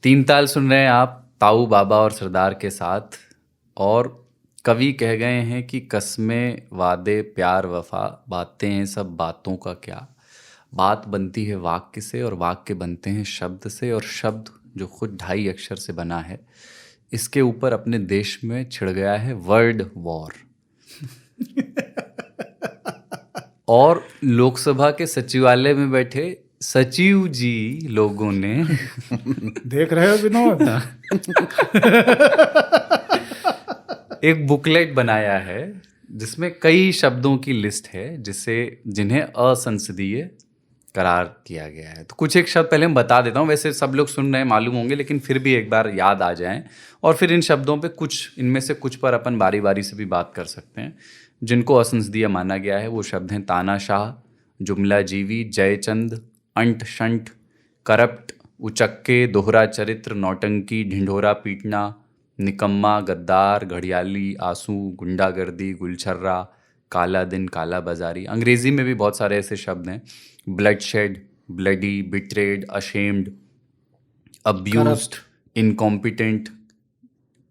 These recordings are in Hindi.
तीन ताल सुन रहे हैं आप ताऊ बाबा और सरदार के साथ। और कवि कह गए हैं कि कस्में वादे प्यार वफा बातें हैं सब बातों का क्या। बात बनती है वाक्य से और वाक्य बनते हैं शब्द से, और शब्द जो खुद 2.5 अक्षर से बना है, इसके ऊपर अपने देश में छिड़ गया है वर्ड वॉर। और लोकसभा के सचिवालय में बैठे सचिव जी लोगों ने देख रहे हो विनोद, एक बुकलेट बनाया है जिसमें कई शब्दों की लिस्ट है जिन्हें असंसदीय करार किया गया है। तो कुछ एक शब्द पहले मैं बता देता हूँ, वैसे सब लोग सुन रहे हैं मालूम होंगे, लेकिन फिर भी एक बार याद आ जाएं। और फिर इन शब्दों पे इनमें से कुछ पर अपन बारी बारी से भी बात कर सकते हैं। जिनको असंसदीय माना गया है वो शब्द हैं तानाशाह, जुमला जीवी, जयचंद, अंट शंट, करप्ट, उचक्के, दोहरा चरित्र, नौटंकी, ढिंढोरा पीटना, निकम्मा, गद्दार, घड़ियाली, आंसू, गुंडागर्दी, गुलछर्रा, काला दिन, काला बाजारी। अंग्रेजी में भी बहुत सारे ऐसे शब्द हैं, bloodshed, bloody, betrayed, ashamed, abused, incompetent,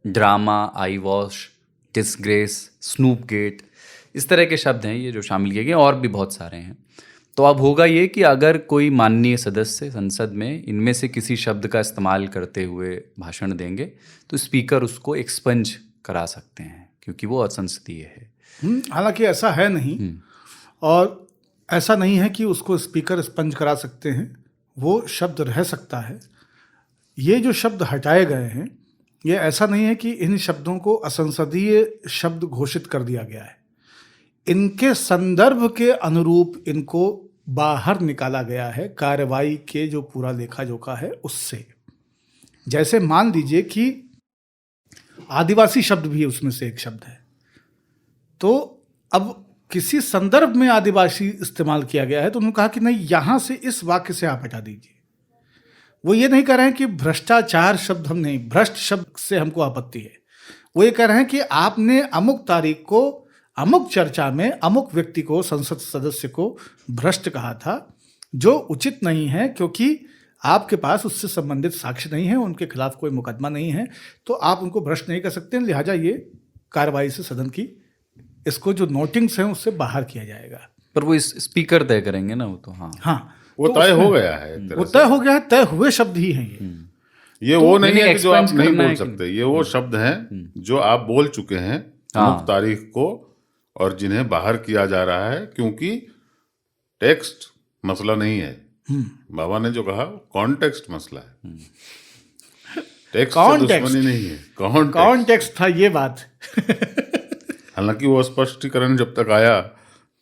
drama, eye wash, disgrace, snoop gate. इस तरह के शब्द हैं ये जो शामिल किए गए, और भी बहुत सारे हैं। तो अब होगा ये कि अगर कोई माननीय सदस्य संसद में इनमें से किसी शब्द का इस्तेमाल करते हुए भाषण देंगे तो स्पीकर उसको एक्सपंज करा सकते हैं, क्योंकि वो असंसदीय है। हालांकि ऐसा है नहीं, और ऐसा नहीं है कि उसको स्पीकर स्पंज करा सकते हैं, वो शब्द रह सकता है। ये जो शब्द हटाए गए हैं, ये ऐसा नहीं है कि इन शब्दों को असंसदीय शब्द घोषित कर दिया गया है। इनके संदर्भ के अनुरूप इनको बाहर निकाला गया है कार्रवाई के जो पूरा लेखा जोखा है उससे। जैसे मान लीजिए कि आदिवासी शब्द भी उसमें से एक शब्द है, तो अब किसी संदर्भ में आदिवासी इस्तेमाल किया गया है तो उन्होंने कहा कि नहीं, यहां से इस वाक्य से आप हटा दीजिए। वो ये नहीं कह रहे हैं कि भ्रष्टाचार शब्द हम नहीं, भ्रष्ट शब्द से हमको आपत्ति है। वो ये कह रहे हैं कि आपने अमुक तारीख को अमुक चर्चा में अमुक व्यक्ति को, संसद सदस्य को भ्रष्ट कहा था, जो उचित नहीं है, क्योंकि आपके पास उससे संबंधित साक्ष्य नहीं है, उनके खिलाफ कोई मुकदमा नहीं है, तो आप उनको भ्रष्ट नहीं कर सकते। लिहाजा ये कार्रवाई से सदन की इसको जो नोटिंग्स हैं उससे बाहर किया जाएगा। पर वो स्पीकर तय करेंगे ना, वो तो हाँ वो तो तय हो गया है, वो तय हो गया है, तय हुए शब्द ही हैं ये। ये तो वो नहीं है कि जो आप expunge नहीं करना बोल है सकते, ये वो शब्द हैं जो आप बोल चुके हैं अमुक तारीख को, और जिन्हें बाहर किया जा रहा है क्योंकि टेक्स्ट मसला नहीं है। बाबा ने जो कहा कॉन्टेक्स्ट मसला है, टेक्स्ट से दुश्मनी नहीं है, कॉन्टेक्स्ट था ये बात। हालांकि वो स्पष्टीकरण जब तक आया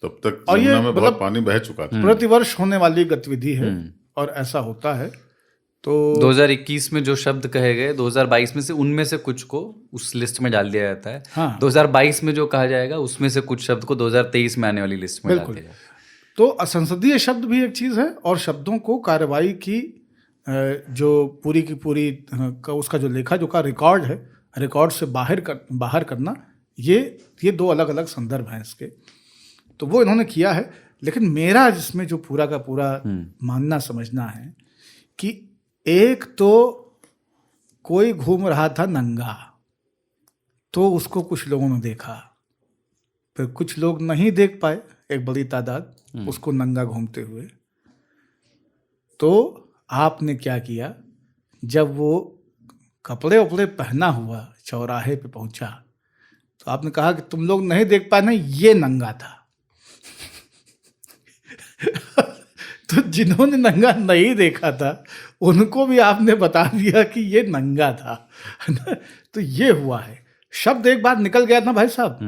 तब तक यमुना में बहुत पानी बह चुका था। प्रतिवर्ष होने वाली गतिविधि है और ऐसा होता है। तो 2021 में जो शब्द कहे गए 2022 में से उनमें से कुछ को उस लिस्ट में डाल दिया जाता है। हाँ। 2022 में जो कहा जाएगा उसमें से कुछ शब्द को 2023 में आने वाली लिस्ट में डाल दिया जाएगा। तो असंसदीय शब्द भी एक चीज़ है, और शब्दों को कार्रवाई की जो पूरी की पूरी उसका जो लेखा जोखा रिकॉर्ड है, रिकॉर्ड से बाहर करना, ये दो अलग अलग संदर्भ हैं इसके। तो वो इन्होंने किया है। लेकिन मेरा जिसमें जो पूरा का पूरा मानना समझना है कि एक तो कोई घूम रहा था नंगा, तो उसको कुछ लोगों ने देखा, फिर कुछ लोग नहीं देख पाए, एक बड़ी तादाद उसको नंगा घूमते हुए। तो आपने क्या किया, जब वो कपड़े उपड़े पहना हुआ चौराहे पे पहुंचा तो आपने कहा कि तुम लोग नहीं देख पाए ना, ये नंगा था। तो जिन्होंने नंगा नहीं देखा था उनको भी आपने बता दिया कि ये नंगा था, है ना। तो ये हुआ है, शब्द एक बार निकल गया था भाई साहब,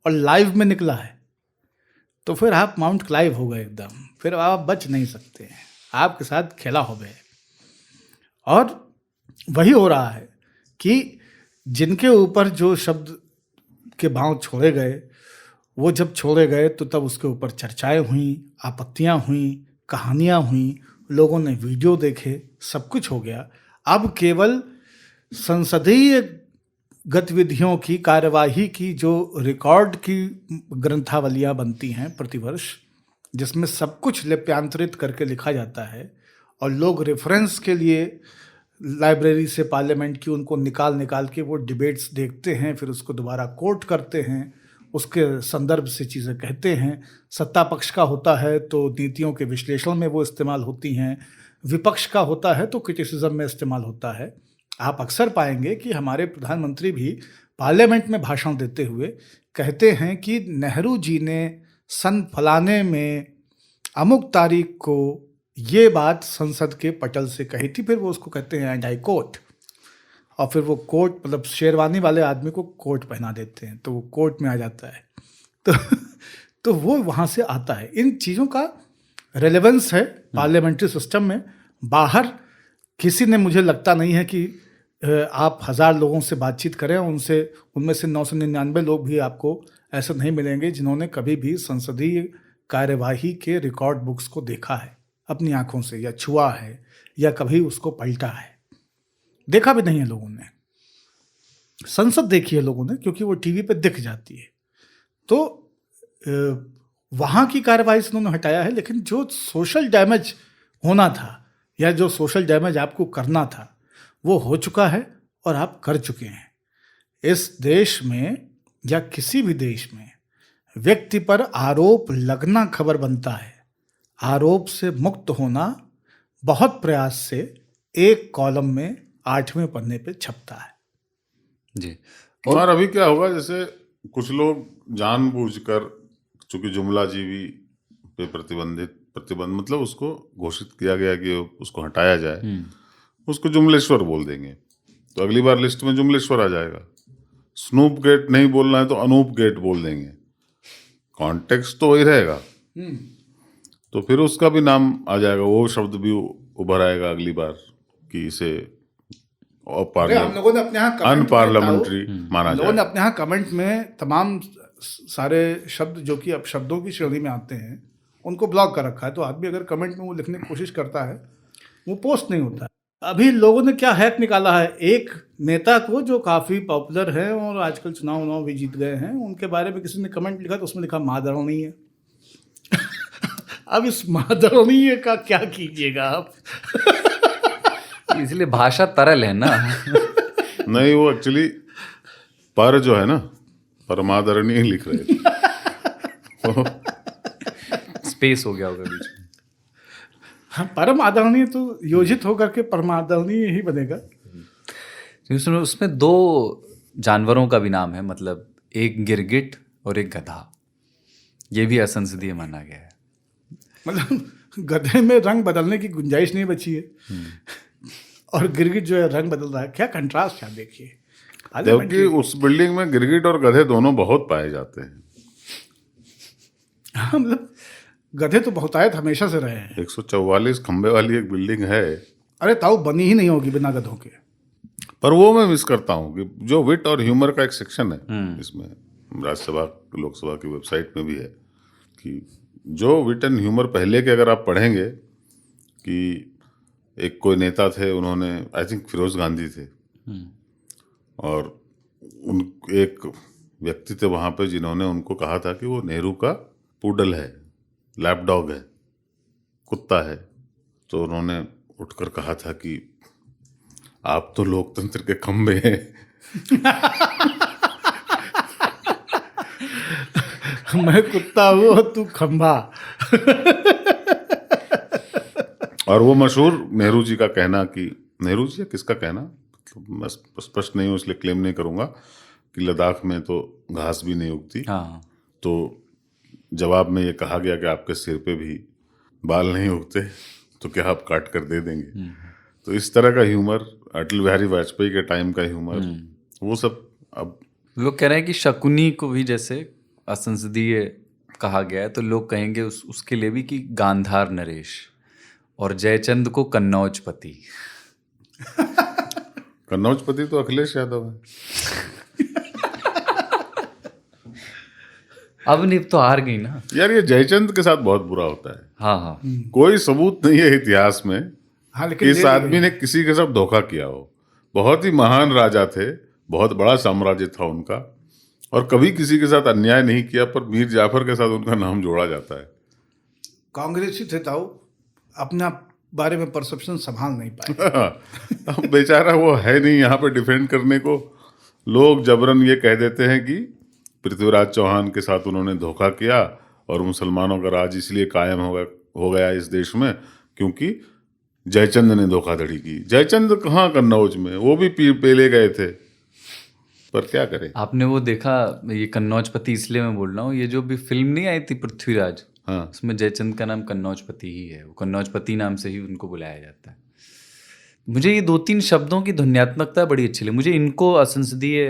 और लाइव में निकला है, तो फिर आप माउंट क्लाइव हो गए एकदम, फिर आप बच नहीं सकते हैं, आपके साथ खेला हो गए। और वही हो रहा है कि जिनके ऊपर जो शब्द के भाव छोड़े गए, वो जब छोड़े गए तो तब उसके ऊपर चर्चाएं हुई, आपत्तियां हुई, कहानियां हुई, लोगों ने वीडियो देखे, सब कुछ हो गया। अब केवल संसदीय गतिविधियों की, कार्यवाही की जो रिकॉर्ड की ग्रंथावलियां बनती हैं प्रतिवर्ष, जिसमें सब कुछ लिप्यांतरित करके लिखा जाता है और लोग रेफरेंस के लिए लाइब्रेरी से पार्लियामेंट की उनको निकाल के वो डिबेट्स देखते हैं, फिर उसको दोबारा कोट करते हैं, उसके संदर्भ से चीज़ें कहते हैं। सत्ता पक्ष का होता है तो नीतियों के विश्लेषण में वो इस्तेमाल होती हैं, विपक्ष का होता है तो क्रिटिसिज्म में इस्तेमाल होता है। आप अक्सर पाएंगे कि हमारे प्रधानमंत्री भी पार्लियामेंट में भाषण देते हुए कहते हैं कि नेहरू जी ने सन फलाने में अमुक तारीख को ये बात संसद के पटल से कही थी, फिर वो उसको कहते हैं एंड आई कोट, और फिर वो कोट मतलब शेरवानी वाले आदमी को कोट पहना देते हैं तो वो कोट में आ जाता है। तो वो वहाँ से आता है। इन चीज़ों का रेलेवेंस है पार्लियामेंट्री सिस्टम में। बाहर किसी ने, मुझे लगता नहीं है कि आप 1000 लोगों से बातचीत करें, उनमें से 999 लोग भी आपको ऐसे नहीं मिलेंगे जिन्होंने कभी भी संसदीय कार्यवाही के रिकॉर्ड बुक्स को देखा है अपनी आंखों से, या छुआ है, या कभी उसको पलटा है। देखा भी नहीं है लोगों ने। संसद देखी है लोगों ने क्योंकि वो टीवी पे दिख जाती है। तो वहाँ की कार्यवाही से उन्होंने हटाया है, लेकिन जो सोशल डैमेज होना था या जो सोशल डैमेज आपको करना था वो हो चुका है और आप कर चुके हैं। इस देश में या किसी भी देश में व्यक्ति पर आरोप लगना खबर बनता है, आरोप से मुक्त होना बहुत प्रयास से एक कॉलम में 8वें पन्ने पे छपता है जी। और अभी क्या होगा, जैसे कुछ लोग जानबूझकर, चूंकि जुमलाजीवी पे प्रतिबंध मतलब उसको घोषित किया गया कि उसको हटाया जाए, उसको जुमलेश्वर बोल देंगे, तो अगली बार लिस्ट में जुमलेश्वर आ जाएगा। स्नूप गेट नहीं बोलना है तो अनूप गेट बोल देंगे, कॉन्टेक्स्ट तो वही रहेगा, तो फिर उसका भी नाम आ जाएगा, वो शब्द भी उभर आएगा अगली बार कि इसे हम लोगों ने अपने यहाँ अनपार्लियामेंट्री माना जाए। लोगों ने अपने यहाँ कमेंट में तमाम सारे शब्द जो कि अब शब्दों की श्रेणी में आते हैं उनको ब्लॉक कर रखा है। तो आदमी अगर कमेंट में वो लिखने की कोशिश करता है वो पोस्ट नहीं होता है। अभी लोगों ने क्या हैक निकाला है, एक नेता को जो काफ़ी पॉपुलर है और आजकल चुनाव भी जीत गए हैं, उनके बारे में किसी ने कमेंट लिखा तो उसमें लिखा मादरणीय है। अब इस मादरणीय का क्या कीजिएगा आप? इसलिए भाषा तरल है ना। नहीं, वो एक्चुअली पर जो है ना, परमादरणीय लिख रहे थे। स्पेस हो गया होगा बीच में। हाँ, परम आदरणीय तो योजित होकर के परमादरणीय ही बनेगा। उसमें 2 जानवरों का भी नाम है, मतलब एक गिरगिट और एक गधा। ये भी असंसदीय माना गया है। मतलब गधे में रंग बदलने की गुंजाइश नहीं बची है और गिरगिट जो है रंग बदल रहा है। क्या कंट्रास्ट है, देखिए। जबकि उस बिल्डिंग में गिरगिट और गधे दोनों बहुत पाए जाते हैं। हाँ, मतलब गधे तो बहुतायत हमेशा से रहे हैं। 144 खंबे वाली एक बिल्डिंग है। अरे ताऊ बनी ही नहीं होगी बिना गधों के। पर वो मैं मिस करता हूँ कि जो विट और ह्यूमर का एक सेक्शन है इसमें, राज्यसभा लोकसभा की वेबसाइट में भी है, कि जो विट एंड ह्यूमर पहले के अगर आप पढ़ेंगे कि एक कोई नेता थे, उन्होंने आई थिंक फिरोज गांधी थे, और उन एक व्यक्ति थे वहाँ पे जिन्होंने उनको कहा था कि वो नेहरू का पूडल है, लैपडॉग है, कुत्ता है। तो उन्होंने उठकर कहा था कि आप तो लोकतंत्र के खंबे हैं। मैं कुत्ता हूँ और तू खंबा। और वो मशहूर नेहरू जी का कहना, कि नेहरू जी किसका कहना, मैं स्पष्ट नहीं हूँ इसलिए क्लेम नहीं करूँगा, कि लद्दाख में तो घास भी नहीं उगती। हाँ। तो जवाब में ये कहा गया कि आपके सिर पे भी बाल नहीं उगते, तो क्या आप काट कर दे देंगे। तो इस तरह का ह्यूमर, अटल बिहारी वाजपेयी के टाइम का ह्यूमर, वो सब अब लोग कह रहे हैं कि शकुनी को भी जैसे असंसदीय कहा गया है, तो लोग कहेंगे उसके लिए भी कि गांधार नरेश, और जयचंद को कन्नौज पति। कन्नौज पति तो अखिलेश यादव है। अब निब तो हार गई ना यार, ये जयचंद के साथ बहुत बुरा होता है। हाँ हाँ। कोई सबूत नहीं है इतिहास में हाँ, कि इस आदमी ने किसी के साथ धोखा किया हो। बहुत ही महान राजा थे, बहुत बड़ा साम्राज्य था उनका, और कभी किसी के साथ अन्याय नहीं किया, पर मीर जाफर के साथ उनका नाम जोड़ा जाता है। कांग्रेसी थे ताऊ, अपना बारे में परसेप्शन संभाल नहीं पाए। अब बेचारा वो है नहीं यहाँ पे डिफेंड करने को। लोग जबरन ये कह देते हैं कि पृथ्वीराज चौहान के साथ उन्होंने धोखा किया और मुसलमानों का राज इसलिए कायम हो गया इस देश में क्योंकि जयचंद ने धोखाधड़ी की। जयचंद कहाँ कन्नौज में, वो भी पेले गए थे, पर क्या करें। आपने वो देखा, ये कन्नौजपति इसलिए मैं बोल रहा हूँ, ये जो भी फिल्म नहीं आई थी पृथ्वीराज, हाँ, उसमें जयचंद का नाम कन्नौजपति ही है, वो कन्नौजपति नाम से ही उनको बुलाया जाता है। मुझे ये 2-3 शब्दों की ध्वन्यात्मकता बड़ी अच्छी लगी। मुझे इनको असंसदीय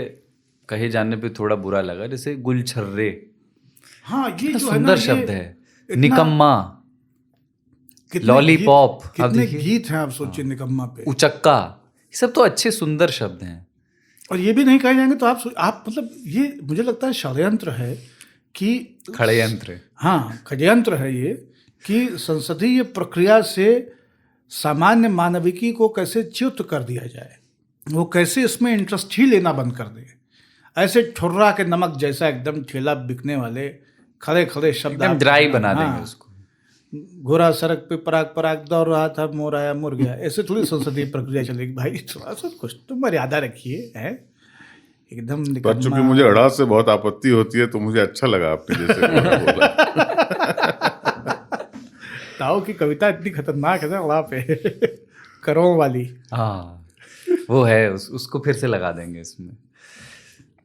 कहे जाने पे थोड़ा बुरा लगा, जैसे गुलछर्रे, हाँ, ये कितना जो है ना, सुंदर ये शब्द है, इतना- निकम्मा, कितने लॉलीपॉप, गीत- आप कितने देखिए, गीत हैं आप सोचिए निकम्मा पे। उचक्का, ये सब तो अच्छे सुंदर शब्द हैं। और ये भी नहीं कहे जाएंगे तो आप मतलब ये मुझे लगता है षड्यंत्र है कि खड़यंत्र है। हाँ, षड्यंत्र है ये कि संसदीय प्रक्रिया से सामान्य मानविकी को कैसे च्युत कर दिया जाए, वो कैसे इसमें इंटरेस्ट ही लेना बंद कर दे। ऐसे ठुर्रा के नमक जैसा एकदम ठेला बिकने वाले खड़े खड़े शब्द एकदम आप- ड्राई बना हाँ, देंगे उसको। घोड़ा सड़क पे पराग पराग दौड़ रहा था, मोर आया मुर गया, ऐसे थोड़ी संसदीय प्रक्रिया चलेगी भाई। थोड़ा सा कुछ तो मर्यादा रखिए, है एकदम पर निकम्मा। चूंकि मुझे अड़ा से बहुत आपत्ति होती है तो मुझे अच्छा लगा आपने जैसे बोला। ताऊ की कविता इतनी खतरनाक है ना वहाँ पे करों वाली। हाँ, वो है, उसको फिर से लगा देंगे इसमें।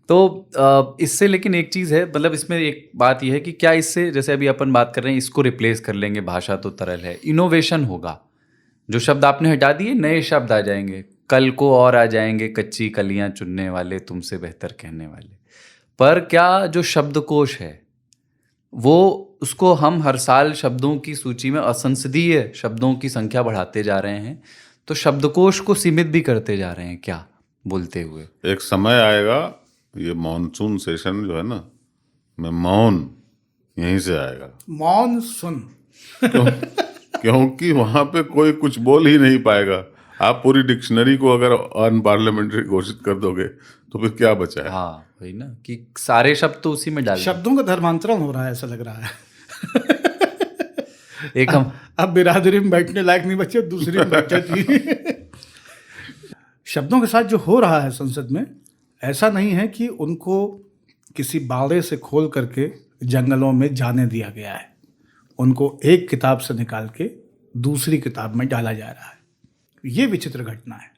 तो इससे लेकिन एक चीज़ है, मतलब इसमें एक बात यह है कि क्या इससे, जैसे अभी अपन बात कर रहे हैं, इसको रिप्लेस कर लेंगे, भाषा तो तरल है, इनोवेशन होगा। जो शब्द आपने हटा दिए, नए शब्द आ जाएंगे, कल को और आ जाएंगे, कच्ची कलियां चुनने वाले, तुमसे बेहतर कहने वाले। पर क्या जो शब्दकोश है वो, उसको हम हर साल शब्दों की सूची में असंसदीय शब्दों की संख्या बढ़ाते जा रहे हैं, तो शब्दकोश को सीमित भी करते जा रहे हैं क्या, बोलते हुए? एक समय आएगा, ये मॉनसून सेशन जो है ना, में मौन यहीं से आएगा। मौन सुन। क्योंकि वहां पे कोई कुछ बोल ही नहीं पाएगा। आप पूरी डिक्शनरी को अगर अनपार्लियामेंट्री घोषित कर दोगे तो फिर क्या बचा है। हाँ, वही ना, कि सारे शब्द तो उसी में डाल दें। शब्दों का धर्मांतरण हो रहा है ऐसा लग रहा है। एक हम अब बिरादरी में बैठने लायक नहीं बचे, दूसरी में बैठे थी। शब्दों के साथ जो हो रहा है संसद में, ऐसा नहीं है कि उनको किसी बाड़े से खोल करके जंगलों में जाने दिया गया है। उनको एक किताब से निकाल के दूसरी किताब में डाला जा रहा है। ये विचित्र घटना है।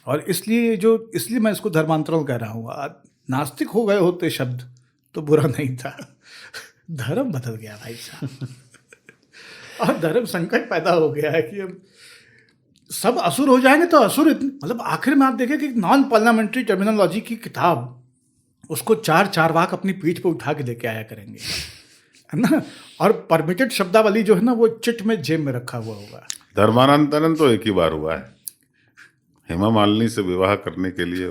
और इसलिए मैं इसको धर्मांतरण कह रहा हूँ। नास्तिक हो गए होते शब्द तो बुरा नहीं था, धर्म बदल गया भाई साहब। और धर्म संकट पैदा हो गया है कि अब सब असुर हो जाएंगे। तो असुर मतलब आखिर में आप देखें कि नॉन पार्लियामेंट्री टर्मिनोलॉजी की किताब, उसको 4 चारवाक अपनी पीठ पे उठा के लेके आया करेंगे, है ना। और परमिटेड शब्दावली जो है ना, वो चिट में जेब में रखा हुआ होगा। धर्मांतरण तो एक ही बार हुआ है, हेमा मालिनी से विवाह करने के लिए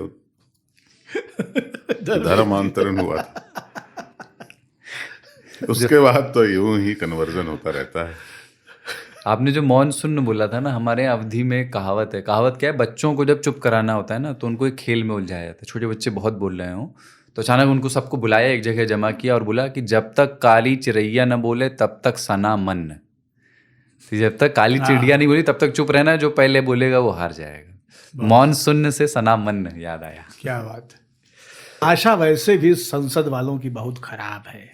धर्मांतरण हुआ था। उसके बाद तो यूं ही कन्वर्जन होता रहता है। आपने जो मॉनसून बोला था ना, हमारे यहाँ अवधि में एक कहावत है। कहावत क्या है, बच्चों को जब चुप कराना होता है ना, तो उनको एक खेल में उलझाया जाता है। छोटे बच्चे बहुत बोल रहे हों तो अचानक उनको सबको बुलाया, एक जगह जमा किया और बोला कि जब तक काली चिड़ैया न बोले तब तक सना मन। तो जब तक काली चिड़िया नहीं बोली तब तक चुप रहना, जो पहले बोलेगा वो हार जाएगा। मॉनसून से सना मन याद आया। क्या बात है। आशा वैसे भी संसद वालों की बहुत खराब है,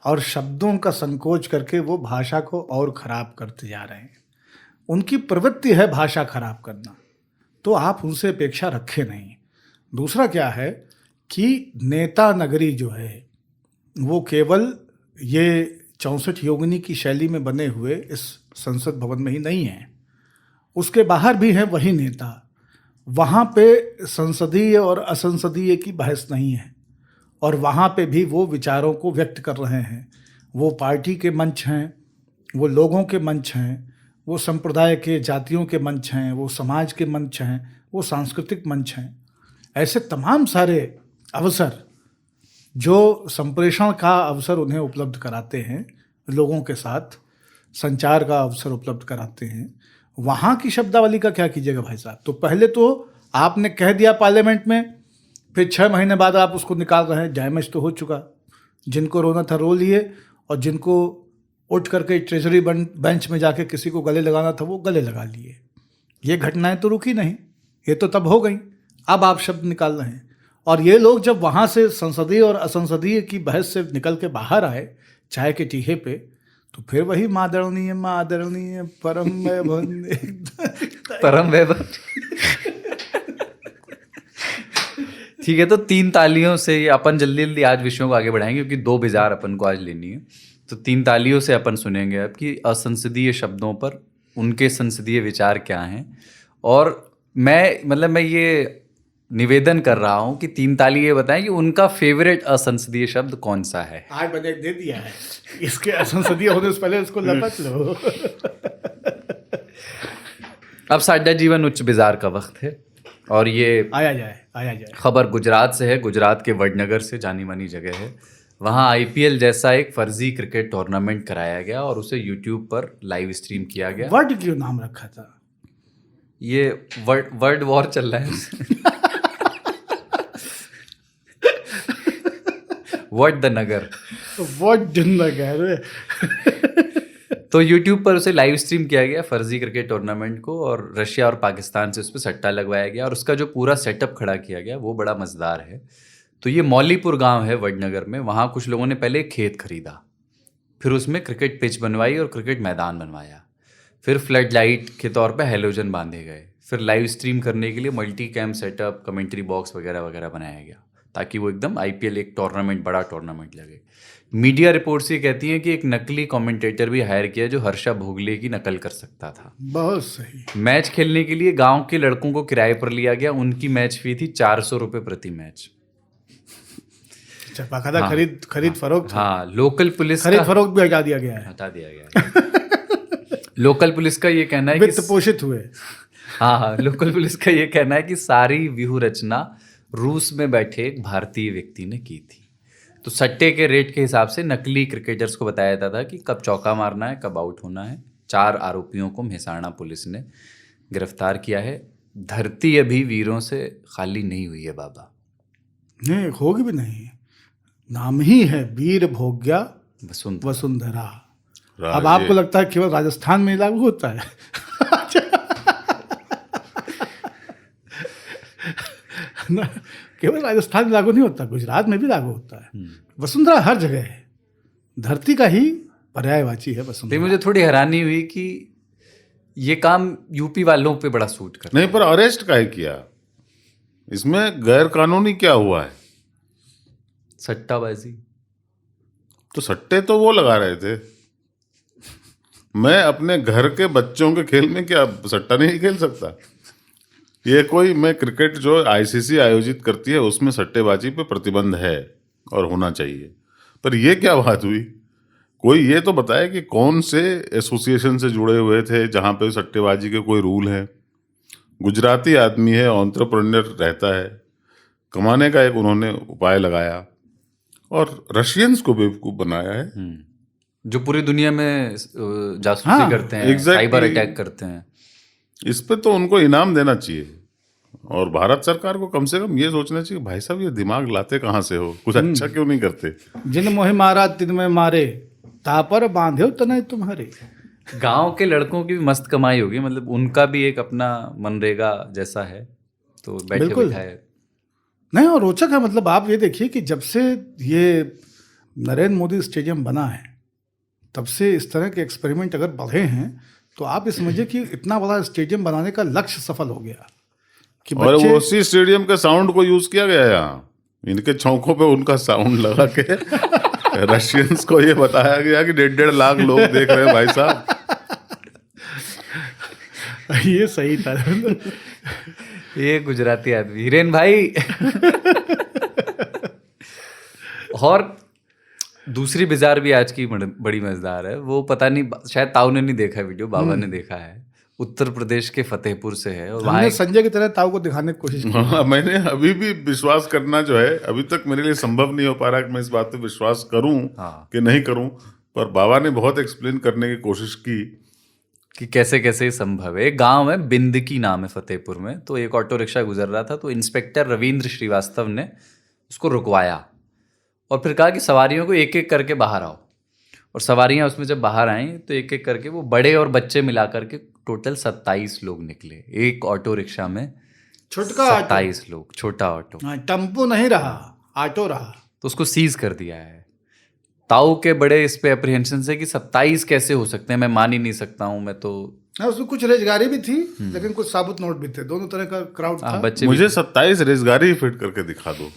और शब्दों का संकोच करके वो भाषा को और खराब करते जा रहे हैं। उनकी प्रवृत्ति है भाषा खराब करना, तो आप उनसे अपेक्षा रखें नहीं। दूसरा क्या है कि नेता नगरी जो है वो केवल ये 64 योगिनी की शैली में बने हुए इस संसद भवन में ही नहीं है, उसके बाहर भी हैं वही नेता। वहाँ पे संसदीय और असंसदीय की बहस नहीं है, और वहाँ पे भी वो विचारों को व्यक्त कर रहे हैं। वो पार्टी के मंच हैं, वो लोगों के मंच हैं, वो संप्रदाय के जातियों के मंच हैं, वो समाज के मंच हैं, वो सांस्कृतिक मंच हैं। ऐसे तमाम सारे अवसर जो संप्रेषण का अवसर उन्हें उपलब्ध कराते हैं, लोगों के साथ संचार का अवसर उपलब्ध कराते हैं। वहाँ की शब्दावली का क्या कीजिएगा भाई साहब। तो पहले तो आपने कह दिया पार्लियामेंट में, फिर 6 महीने बाद आप उसको निकाल रहे हैं। डैमेज तो हो चुका, जिनको रोना था रो लिए, और जिनको उठ करके ट्रेजरी बेंच में जाके किसी को गले लगाना था वो गले लगा लिए। ये घटनाएं तो रुकी नहीं, ये तो तब हो गई, अब आप शब्द निकाल रहे हैं। और ये लोग जब वहाँ से संसदीय और असंसदीय की बहस से निकल के बाहर आए चाय के टीहे पे, तो फिर वही मादरणीय परम परम वैभव। ठीक है, तो 3 तालियों से ये अपन जल्दी जल्दी आज विषयों को आगे बढ़ाएंगे क्योंकि 2 बिजार अपन को आज लेनी है। तो 3 तालियों से अपन सुनेंगे अब कि असंसदीय शब्दों पर उनके संसदीय विचार क्या हैं। और मैं ये निवेदन कर रहा हूं कि 3 ताली ये बताएं कि उनका फेवरेट असंसदीय शब्द कौन सा है। आज मैंने दे दिया है, इसके असंसदीय होने से पहले इसको लपट लो। अब साडा जीवन उच्च बिजार का वक्त है और ये आया जाए खबर गुजरात से है। गुजरात के वडनगर से जानी मानी जगह है। वहाँ IPL जैसा एक फर्जी क्रिकेट टूर्नामेंट कराया गया और उसे YouTube पर लाइव स्ट्रीम किया गया। वर्ड क्यों नाम रखा था? ये वर्ड वॉर चल रहा है। वर्ड द नगर। तो YouTube पर उसे लाइव स्ट्रीम किया गया फर्जी क्रिकेट टूर्नामेंट को, और रशिया और पाकिस्तान से उस पर सट्टा लगवाया गया और उसका जो पूरा सेटअप खड़ा किया गया वो बड़ा मज़ेदार है। तो ये मौलीपुर गांव है वडनगर में। वहाँ कुछ लोगों ने पहले एक खेत खरीदा, फिर उसमें क्रिकेट पिच बनवाई और क्रिकेट मैदान बनवाया, फिर फ्लड लाइट के तौर पे हैलोजन बांधे गए, फिर लाइव स्ट्रीम करने के लिए multi cam setup, commentary box वगैरह वगैरह बनाया गया ताकि वो एकदम IPL एक टूर्नामेंट, बड़ा टूर्नामेंट लगे। मीडिया रिपोर्ट्स ये कहती हैं कि एक नकली कमेंटेटर भी हायर किया जो हर्षा भोगले की नकल कर सकता था। बहुत सही। मैच खेलने के लिए गांव के लड़कों को किराए पर लिया गया। उनकी मैच फी थी 400 रुपये प्रति मैच। बाकायदा खरीद फरोख्त। हाँ, लोकल पुलिस खरीद फरोख्त भी हटा दिया गया है। लोकल पुलिस का ये कहना है वित्त पोषित हुए। हाँ, लोकल पुलिस का ये कहना है कि सारी व्यूह रचना रूस में बैठे एक भारतीय व्यक्ति ने की थी। तो सट्टे के रेट के हिसाब से नकली क्रिकेटर्स को बताया जाता था कि कब चौका मारना है, कब आउट होना है। 4 आरोपियों को मेहसाणा पुलिस ने गिरफ्तार किया है। धरती अभी वीरों से खाली नहीं हुई है बाबा। नहीं, होगी भी नहीं। नाम ही है वीर भोग्या वसुंधरा। अब आपको लगता है केवल राजस्थान में लागू होता है? केवल राजस्थान में लागू नहीं होता, गुजरात में भी लागू होता है। वसुंधरा हर जगह है, धरती का ही पर्यायवाची है वसुंधरा। मुझे थोड़ी हैरानी हुई कि ये काम यूपी वालों पे बड़ा सूट करता नहीं, पर अरेस्ट काहे किया? इसमें गैर कानूनी क्या हुआ है? सट्टाबाजी। तो सट्टे तो वो लगा रहे थे। मैं अपने घर के बच्चों के खेल में क्या सट्टा नहीं खेल सकता? ये कोई, मैं क्रिकेट जो ICC आयोजित करती है उसमें सट्टेबाजी पे प्रतिबंध है और होना चाहिए, पर ये क्या बात हुई? कोई ये तो बताए कि कौन से एसोसिएशन से जुड़े हुए थे जहाँ पे सट्टेबाजी के कोई रूल है। गुजराती आदमी है, एंटरप्रेन्योर रहता है, कमाने का एक उन्होंने उपाय लगाया और रशियंस को बेवकूफ़ बनाया है जो पूरी दुनिया में जासूसी करते हैं, साइबर अटैक करते हैं। इस पे तो उनको इनाम देना चाहिए और भारत सरकार को कम से कम ये सोचना चाहिए, भाई साहब ये दिमाग लाते कहाँ से हो, कुछ अच्छा क्यों नहीं करते? जिन मोहे मारा तिन में मारे, तापर बांधे तने तुम्हारे। गांव के लड़कों की भी मस्त कमाई होगी, मतलब उनका भी एक अपना मनरेगा जैसा है, तो बैठे बैठाए नहीं। और रोचक है, मतलब आप ये देखिए कि जब से ये नरेंद्र मोदी स्टेडियम बना है तब से इस तरह के एक्सपेरिमेंट अगर बढ़े हैं तो आप ये समझिए कि इतना बड़ा स्टेडियम बनाने का लक्ष्य सफल हो गया कि और वो उसी स्टेडियम के साउंड को यूज किया गया यहाँ, इनके चौकों पे उनका साउंड लगा के रशियंस को ये बताया गया कि 1.5 लाख लोग देख रहे हैं भाई साहब। ये सही था। ये गुजराती आदमी हिरेन भाई। और दूसरी बिजार भी आज की बड़ी मजेदार है। वो पता नहीं, शायद ताऊ ने नहीं देखा वीडियो, बाबा ने देखा है। उत्तर प्रदेश के फतेहपुर से है और वहाँ संजय की तरह ताऊ को दिखाने की कोशिश की। हाँ, मैंने अभी भी विश्वास करना जो है अभी तक मेरे लिए संभव नहीं हो पा रहा कि मैं इस बात पे विश्वास करूं कि नहीं करूं, पर बाबा ने बहुत एक्सप्लेन करने की कोशिश की कि कैसे कैसे संभव है। एक गांव है, बिंदकी नाम है फतेहपुर में। तो एक ऑटो रिक्शा गुजर रहा था, तो इंस्पेक्टर रविंद्र श्रीवास्तव ने उसको रुकवाया और फिर कहा कि सवारियों को एक एक करके बाहर आओ। और सवारियां उसमें जब बाहर आई तो एक एक करके वो बड़े और बच्चे मिला करके टोटल 27 लोग निकले एक ऑटो रिक्शा में। छोटका ऑटो। 27 लोग, छोटा ऑटो। हाँ, टेम्पो नहीं रहा, ऑटो रहा। तो उसको सीज कर दिया है। ताऊ के बड़े इस पे अप्रीहेंशन से कि 27 कैसे हो सकते हैं, मैं मान ही नहीं सकता हूँ, मैं तो। हाँ, उसमें कुछ रेजगारी भी थी लेकिन कुछ साबुत नोट भी थे, दोनों तरह का क्राउड था। बच्चे मुझे 27 रेजगारी फिट करके दिखा दो।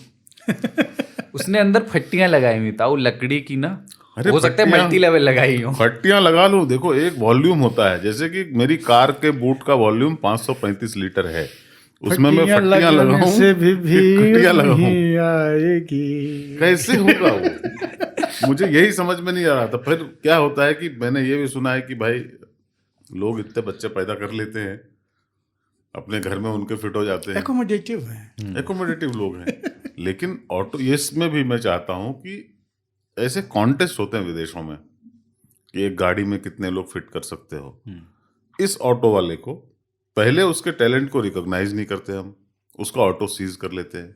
उसने अंदर फट्टियां लगाई हुई ताऊ लकड़ी की ना, अरे हो सकता है फट्टियां- मल्टी लेवल लगाई हो। फट्टियां लगा लूं। देखो एक वॉल्यूम होता है, जैसे कि मेरी कार के बूट का वॉल्यूम 535 लीटर है, उसमें मैं फट्टियां लगाऊं से भी कि भीड़ खटियां लगाऊं? नहीं आएगी। कैसे होगा वो? मुझे यही समझ में नहीं आ रहा था। फिर क्या होता है कि मैंने ये भी सुना है कि भाई लोग इतने बच्चे पैदा कर लेते हैं अपने घर में, उनके फिट हो जाते हैं, एकोमोडेटिव है। एकोमोडेटिव लोग हैं। लेकिन ऑटो, इसमें भी मैं चाहता हूं कि ऐसे कॉन्टेस्ट होते हैं विदेशों में कि एक गाड़ी में कितने लोग फिट कर सकते हो। इस ऑटो वाले को पहले उसके टैलेंट को रिकॉग्नाइज नहीं करते हम, उसका ऑटो सीज कर लेते हैं,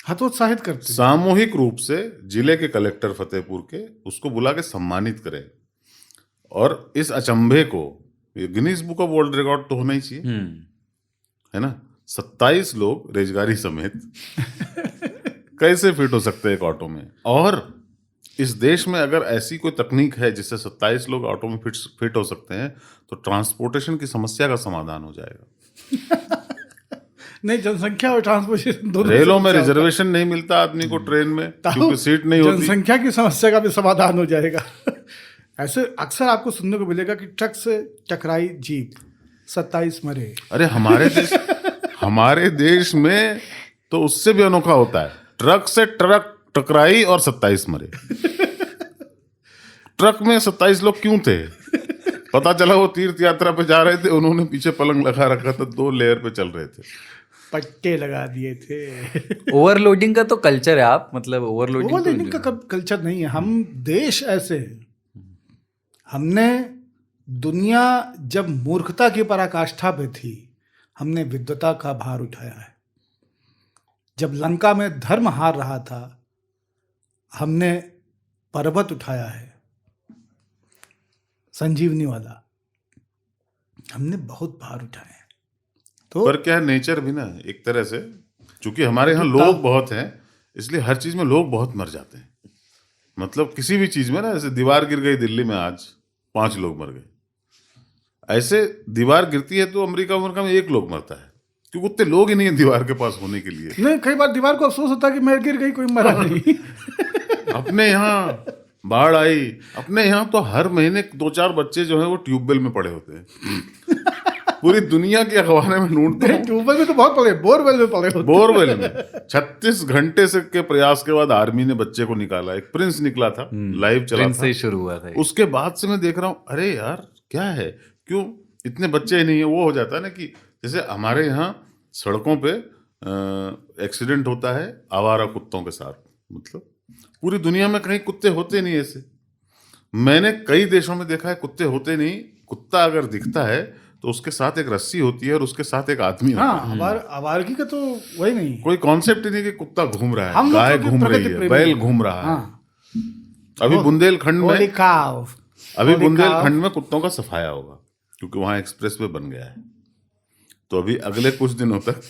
हतोत्साहित करते हैं। सामूहिक रूप से जिले के कलेक्टर फतेहपुर के उसको बुला के सम्मानित करें। और इस अचंभे को, ये Guinness book of world record तो होना ही चाहिए, है ना। 27 लोग रेजगारी समेत कैसे फिट हो सकते हैं एक ऑटो में? और इस देश में अगर ऐसी कोई तकनीक है जिससे 27 लोग ऑटो में फिट हो सकते हैं तो ट्रांसपोर्टेशन की समस्या का समाधान हो जाएगा। नहीं, जनसंख्या और ट्रांसपोर्टेशन दोनों रेलों में समस्या होता है। रिजर्वेशन नहीं मिलता आदमी को ट्रेन में ताऊ, क्योंकि सीट नहीं होती। जनसंख्या की समस्या का भी समाधान हो जाएगा। ऐसे अक्सर आपको सुनने को मिलेगा कि ट्रक से टकराई जीप, 27 मरे। अरे हमारे देश में तो उससे भी अनोखा होता है, ट्रक से ट्रक टकराई और 27 मरे। ट्रक में 27 लोग क्यों थे? पता चला वो तीर्थ यात्रा पे जा रहे थे, उन्होंने पीछे पलंग लगा रखा था, 2 लेयर पे चल रहे थे, पट्टे लगा दिए थे। ओवरलोडिंग का तो कल्चर है, आप मतलब ओवरलोडिंग का कल्चर नहीं है। हम देश ऐसे हैं, हमने दुनिया जब मूर्खता की पराकाष्ठा पे थी, हमने विद्वता का भार उठाया है। जब लंका में धर्म हार रहा था, हमने पर्वत उठाया है, संजीवनी वाला। हमने बहुत भार उठाए हैं। तो पर क्या है, नेचर भी ना एक तरह से, चूंकि हमारे यहाँ लोग बहुत हैं इसलिए हर चीज में लोग बहुत मर जाते हैं। मतलब किसी भी चीज में ना, जैसे दीवार गिर गई दिल्ली में, आज 5 लोग मर गए। ऐसे दीवार गिरती है तो अमेरिका में 1 लोग मरता है, क्योंकि उतने लोग ही नहीं है दीवार के पास होने के लिए। नहीं, कई बार दीवार को अफसोस होता है कि मैं गिर गई, कोई मरा नहीं। अपने यहाँ बाढ़ आई, अपने यहाँ तो हर महीने 2-4 बच्चे जो हैं वो ट्यूबवेल में पड़े होते हैं। पूरी दुनिया की अखबारें में ढूंढते हैं, ट्यूबवेल में तो बहुत पड़े, बोरवेल में पड़े होते। बोरवेल में 36 घंटे से के प्रयास के बाद आर्मी ने बच्चे को निकाला। एक प्रिंस निकला था, लाइव चला प्रिंस था, से ही शुरू हुआ था। उसके बाद से मैं देख रहा हूँ, अरे यार क्या है, क्यों इतने बच्चे ही नहीं है। वो हो जाता है ना कि जैसे हमारे यहाँ सड़कों पे एक्सीडेंट होता है आवारा कुत्तों के साथ, मतलब पूरी दुनिया में कहीं कुत्ते होते नहीं ऐसे। मैंने कई देशों में देखा है कुत्ते होते नहीं। कुत्ता अगर दिखता है तो उसके साथ एक रस्सी होती है और उसके साथ एक आदमी होता है। हाँ, आवारगी का तो वही नहीं है। कोई कॉन्सेप्ट ही नहीं कि कुत्ता घूम रहा है, हम लोग गाय तो घूम रही प्रकृति है, प्रेमी बैल हैं। घूम रहा है। हाँ, अभी बुंदेलखंड में होली काव। अभी बुंदेलखंड में कुत्तों का सफाया होगा क्योंकि वहां एक्सप्रेस वे बन गया है। तो अभी अगले कुछ दिनों तक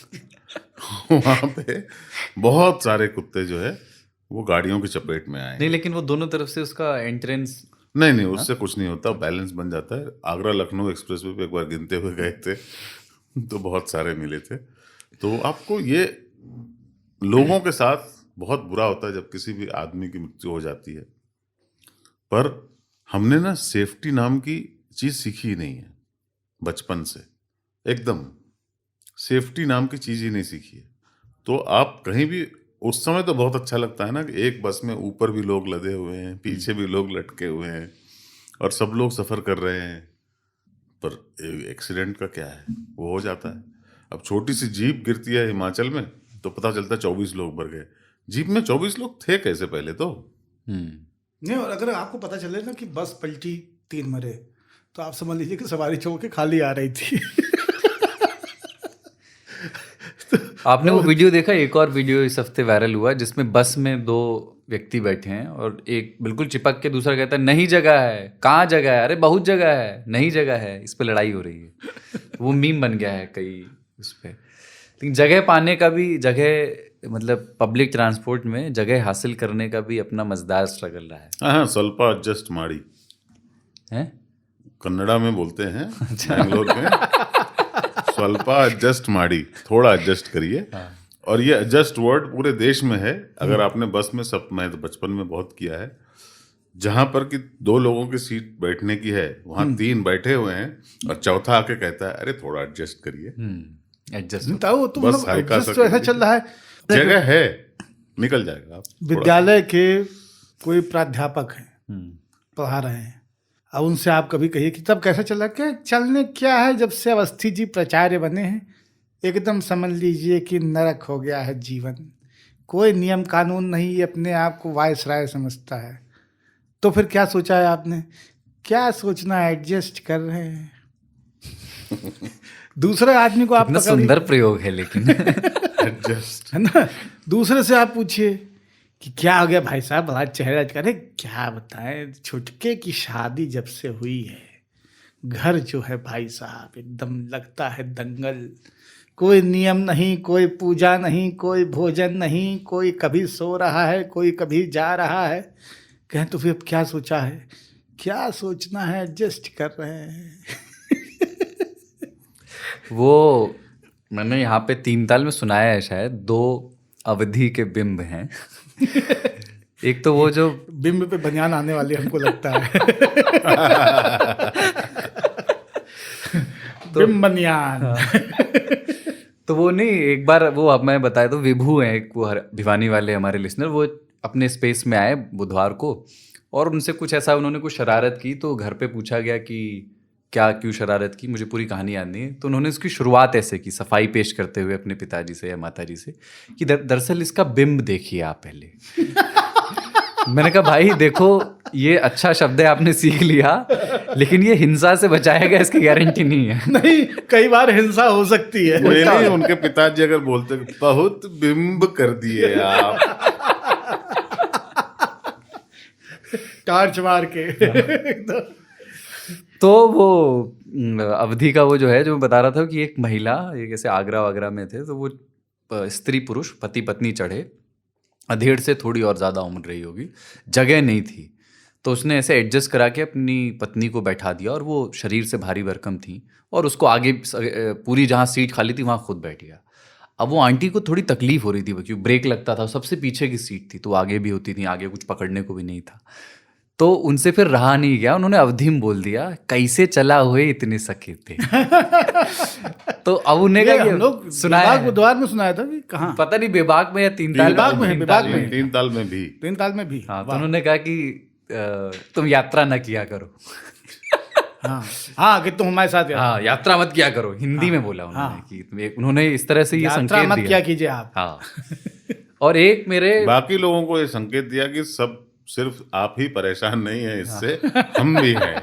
वहां पे बहुत सारे कुत्ते जो है वो गाड़ियों की चपेट में आए। नहीं, लेकिन वो दोनों तरफ से उसका एंट्रेंस। नहीं, उससे कुछ नहीं होता, बैलेंस बन जाता है। आगरा लखनऊ एक्सप्रेस वे पे एक बार गिनते हुए गए थे तो बहुत सारे मिले थे। तो आपको ये लोगों के साथ बहुत बुरा होता है जब किसी भी आदमी की मृत्यु हो जाती है। पर हमने ना सेफ्टी नाम की चीज सीखी ही नहीं है बचपन से, एकदम सेफ्टी नाम की चीज ही नहीं सीखी है। तो आप कहीं भी, उस समय तो बहुत अच्छा लगता है ना कि एक बस में ऊपर भी लोग लदे हुए हैं, पीछे भी लोग लटके हुए हैं और सब लोग सफर कर रहे हैं। पर एक्सीडेंट का क्या है, वो हो जाता है। अब छोटी सी जीप गिरती है हिमाचल में तो पता चलता है 24 लोग मर गए। जीप में 24 लोग थे कैसे पहले तो? नहीं, और अगर आपको पता चले ना कि बस पलटी 3 मरे, तो आप समझ लीजिए कि सवारी छोड़ के खाली आ रही थी। आपने वो वीडियो देखा? एक और वीडियो इस हफ्ते वायरल हुआ जिसमें बस में 2 व्यक्ति बैठे हैं और एक बिल्कुल चिपक के दूसरा कहता है नहीं जगह है, कहाँ जगह है, अरे बहुत जगह है, नहीं जगह है, इस पे लड़ाई हो रही है। वो मीम बन गया है कई उस पे। लेकिन जगह पाने का भी, जगह मतलब पब्लिक ट्रांसपोर्ट में जगह हासिल करने का भी अपना मजेदार स्ट्रगल रहा है। हाँ, स्वल्पा एडजस्ट माड़ी हैं? कन्नड़ा में बोलते हैं बैंगलोर में, स्वल्पा एडजस्ट माड़ी, थोड़ा एडजस्ट करिए। और ये एडजस्ट वर्ड पूरे देश में है। अगर आपने बस में, सब मैं तो बचपन में बहुत किया है, जहां पर कि 2 लोगों की सीट बैठने की है वहां 3 बैठे हुए हैं और चौथा आके कहता है अरे थोड़ा एडजस्ट करिए। एडजस्ट वो तो बस मतलब हाइका adjust तो ऐसा चल रहा है। जगह है, निकल जाएगा। आप विद्यालय के कोई प्राध्यापक हैं, पढ़ा रहे हैं, अब उनसे आप कभी कहिए कि तब कैसा चल रहा है? क्या चलने क्या है, जब से अवस्थी जी प्राचार्य बने हैं एकदम समझ लीजिए कि नरक हो गया है जीवन। कोई नियम कानून नहीं, ये अपने आप को वायसराय समझता है। तो फिर क्या सोचा है आपने? क्या सोचना, एडजस्ट कर रहे हैं। दूसरे आदमी को आप कितना सुंदर प्रयोग है लेकिन एडजस्ट है ना, दूसरे से आप पूछिए कि क्या हो गया भाई साहब, बड़ा चेहरा करे, क्या बताएं, छुटके की शादी जब से हुई है, घर जो है भाई साहब एकदम लगता है दंगल। कोई नियम नहीं, कोई पूजा नहीं, कोई भोजन नहीं, कोई कभी सो रहा है, कोई कभी जा रहा है। कहें तो फिर क्या सोचा है? क्या सोचना है, एडजस्ट कर रहे हैं। वो मैंने यहाँ पे 3 ताल में सुनाया है शायद, 2 अवधि के बिंब हैं। एक तो वो जो बिंब पे बनियान आने वाले हमको लगता है। बिंब बनियान। तो वो नहीं, एक बार वो अब मैं बताया तो विभू हैं एक, वो भिवानी वाले हमारे लिसनर, वो अपने स्पेस में आए बुधवार को और उनसे कुछ ऐसा, उन्होंने कुछ शरारत की तो घर पे पूछा गया कि क्या, क्यों शरारत की, मुझे पूरी कहानी याद नहीं है। तो उन्होंने उसकी शुरुआत ऐसे की, सफाई पेश करते हुए अपने पिताजी से या माताजी से, कि दरअसल इसका बिंब देखिए आप पहले। मैंने कहा भाई देखो, ये अच्छा शब्द है, आपने सीख लिया, लेकिन ये हिंसा से बचाएगा इसकी गारंटी नहीं है। नहीं, कई बार हिंसा हो सकती है। नहीं, उनके पिताजी अगर बोलते बहुत बिंब कर दिए आप, टार्च मार के। तो वो अवधि का वो जो है, जो मैं बता रहा था कि एक महिला, ये कैसे आगरा वागरा में थे, तो वो स्त्री पुरुष पति पत्नी चढ़े, अधेड़ से थोड़ी और ज़्यादा उम्र रही होगी, जगह नहीं थी, तो उसने ऐसे एडजस्ट करा के अपनी पत्नी को बैठा दिया और वो शरीर से भारी भरकम थी और उसको आगे पूरी जहाँ सीट खाली थी वहाँ खुद बैठ गया। अब वो आंटी को थोड़ी तकलीफ हो रही थी क्योंकि ब्रेक लगता था, सबसे पीछे की सीट थी तो आगे भी होती थी, आगे कुछ पकड़ने को भी नहीं था। तो उनसे फिर रहा नहीं गया, उन्होंने अवधि में बोल दिया, कैसे चला हुए इतने सखे थे। तो अब उन्हें हम लोग सुनाया, बुधवार में सुनाया था कि कहाँ, पता नहीं बेबाक में या 3 ताल बेबाक में, बेबाक में, 3 ताल में भी, 3 ताल में भी। हाँ, तो उन्होंने कहा कि तुम यात्रा न किया करो। हाँ, कि तुम हमारे साथ यात्रा मत किया करो, हिंदी में बोला उन्होंने कि उन्होंने इस तरह से ये संकेत दिया, मत किया कीजिए आप। हाँ। और एक मेरे बाकी लोगों को ये संकेत दिया कि सब सिर्फ आप ही परेशान नहीं है इससे, हम भी हैं।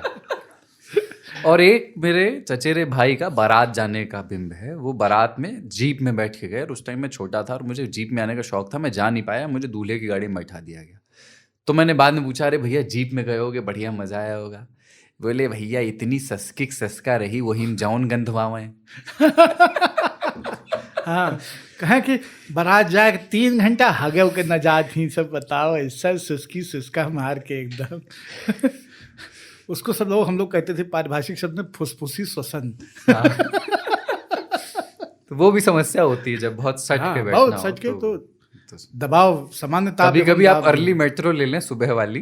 और एक मेरे चचेरे भाई का बारात जाने का बिंब है। वो बारात में जीप में बैठ के गए और उस टाइम मैं छोटा था और मुझे जीप में आने का शौक था, मैं जा नहीं पाया, मुझे दूल्हे की गाड़ी में बैठा दिया गया। तो मैंने बाद में पूछा, अरे भैया जीप में गए होगे, बढ़िया मजा आया होगा। बोले भैया इतनी सस्किक सस्का रही, वही जौन गंधवावे। हाँ, कहें कि बारात जाए 3 घंटा हगे के न जात ही, सब बताओ ऐसा सुस्की सुस्का मार के एकदम। उसको सब लोग, हम लोग कहते थे पारिभाषिक शब्द में फुसफुसी श्वसन। तो वो भी समस्या होती है जब बहुत सट के बैठना हो, बहुत सट के तो दबाव सामान्यता। कभी आप अर्ली मेट्रो ले लें, सुबह वाली,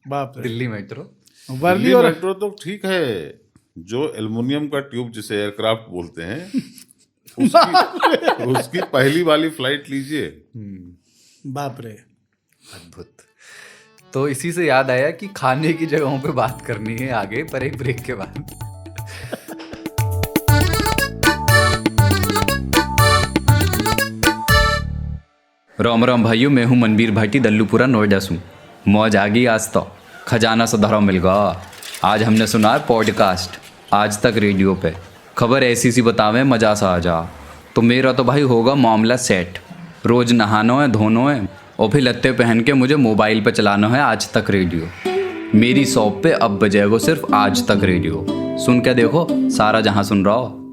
बाप रे, दिल्ली मेट्रो। वर्ली और मेट्रो तो ठीक है, जो एल्युमिनियम का ट्यूब जिसे एयरक्राफ्ट बोलते हैं उसकी पहली वाली फ्लाइट लीजिए। बाप रे, अद्भुत। तो इसी से याद आया कि खाने की जगहों पे बात करनी है आगे, पर एक ब्रेक के बाद। राम राम भाइयों, मैं हूं मनबीर भाटी, दल्लूपुरा नोएडा से। मौज आ गई आज तो, खजाना सुधारो मिल गया। आज हमने सुना है पॉडकास्ट आज तक रेडियो पे, खबर ऐसी सी बतावे मजा सा आ जा। तो मेरा तो भाई होगा मामला सेट। रोज नहाना है, धोना है और फिर लत्ते पहन के मुझे मोबाइल पे चलाना है आज तक रेडियो। मेरी शॉप पे अब बजेगा सिर्फ आज तक रेडियो। सुन के देखो, सारा जहां सुन रहा हो।